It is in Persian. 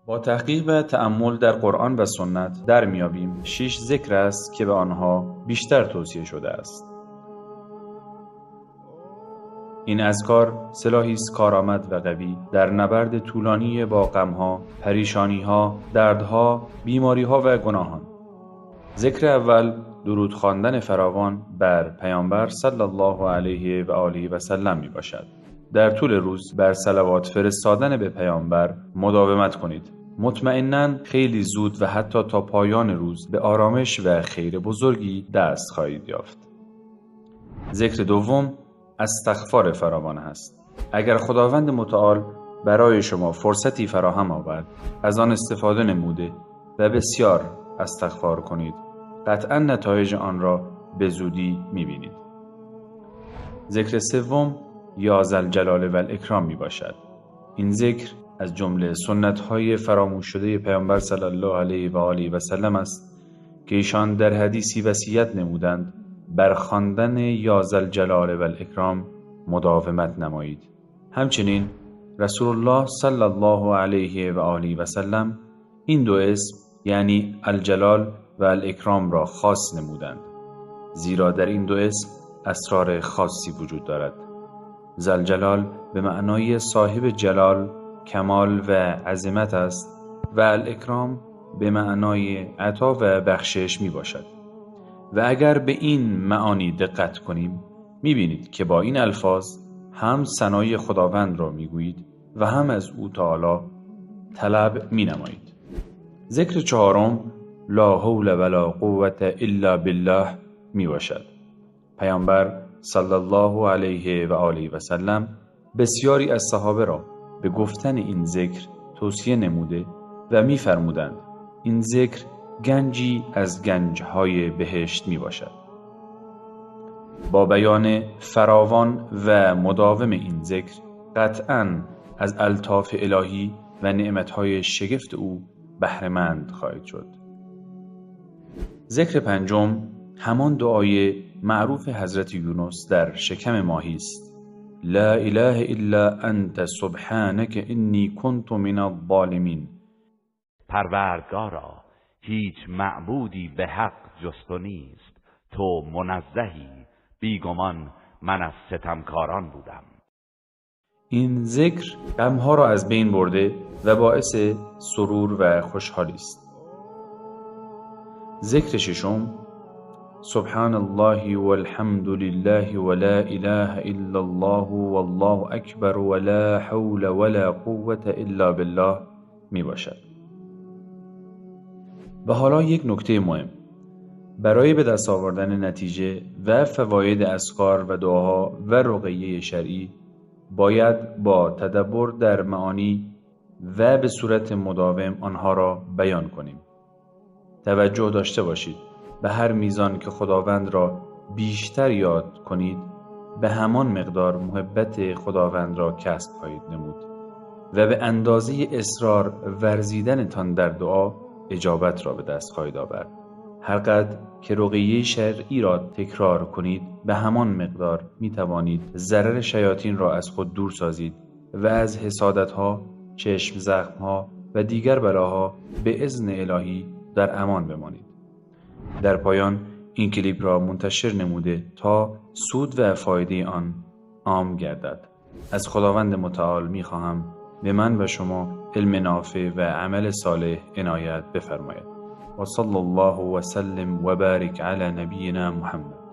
با تحقیق و تأمل در قرآن و سنت در میابیم 6 ذکر است که به آنها بیشتر توصیه شده است. این اذکار سلاحی است کارآمد و قوی در نبرد طولانی با غمها، پریشانیها، دردها، بیماریها و گناهان. ذکر اول درود خواندن فراوان بر پیامبر صلی الله علیه و آله و سلم می باشد. در طول روز بر صلوات فرستادن به پیامبر مداومت کنید. مطمئناً خیلی زود و حتی تا پایان روز به آرامش و خیر بزرگی دست خواهید یافت. ذکر دوم استغفار فراوان است. اگر خداوند متعال برای شما فرصتی فراهم آورد، از آن استفاده نموده و بسیار استغفار کنید، قطعاً نتایج آن را به زودی می‌بینید. ذکر سوم یا ذوالجلال و الاکرام می باشد. این ذکر از جمله سنت‌های فراموش شده پیامبر صلی الله علیه و آله و سلم است که ایشان در حدیثی وصیت نمودند بر خواندن یا ذوالجلال و الاکرام مداومت نمایید. همچنین رسول الله صلی الله علیه و آله و سلم این دو اسم یعنی الجلال و الاکرام را خاص نمودند، زیرا در این دو اسم اسرار خاصی وجود دارد. ذوالجلال به معنای صاحب جلال، کمال و عظمت است و الاکرام به معنای عطا و بخشش می باشد. و اگر به این معانی دقت کنیم می بینید که با این الفاظ هم ثنای خداوند را می گویید و هم از او تعالی طلب می نمایید. ذکر چهارم لا حول ولا قوة الا بالله می باشد. پیامبر صلی الله علیه و آله و سلم بسیاری از صحابه را به گفتن این ذکر توصیه نموده و می‌فرمودند این ذکر گنجی از گنج‌های بهشت می باشد. با بیان فراوان و مداوم این ذکر قطعاً از الطاف الهی و نعمت‌های شگفت او بهره‌مند خواهید شد. ذکر پنجم همان دعای معروف حضرت یونس در شکم ماهی است. لا اله الا انت سبحانك انی کنت من الظالمین. پروردگارا هیچ معبودی به حق جز تو نیست، تو منزهی، بیگمان من از ستمکاران بودم. این ذکر غمها را از بین برده و باعث سرور و خوشحالی است. ذکر ششم سبحان الله والحمد لله ولا اله الا الله والله اکبر ولا حول ولا قوة الا بالله می باشد. و حالا یک نکته مهم. برای به دست آوردن نتیجه و فواید اذکار و دعاها و رقیه شرعی باید با تدبر در معانی و به صورت مداوم آنها را بیان کنیم. توجه داشته باشید به هر میزان که خداوند را بیشتر یاد کنید به همان مقدار محبت خداوند را کسب خواهید نمود و به اندازه اصرار ورزیدنتان در دعا اجابت را به دست خواهید آورد. هر قدر که رقیه شرعی را تکرار کنید به همان مقدار می توانید ضرر شیاطین را از خود دور سازید و از حسادتها، چشم زخمها و دیگر بلاها به اذن الهی در امان بمانید. در پایان این کلیپ را منتشر نموده تا سود و فایده آن عام گردد. از خداوند متعال می خواهم به من و شما علم نافع و عمل صالح عنایت بفرماید. و صلی الله و سلم و بارک علی نبینا محمد.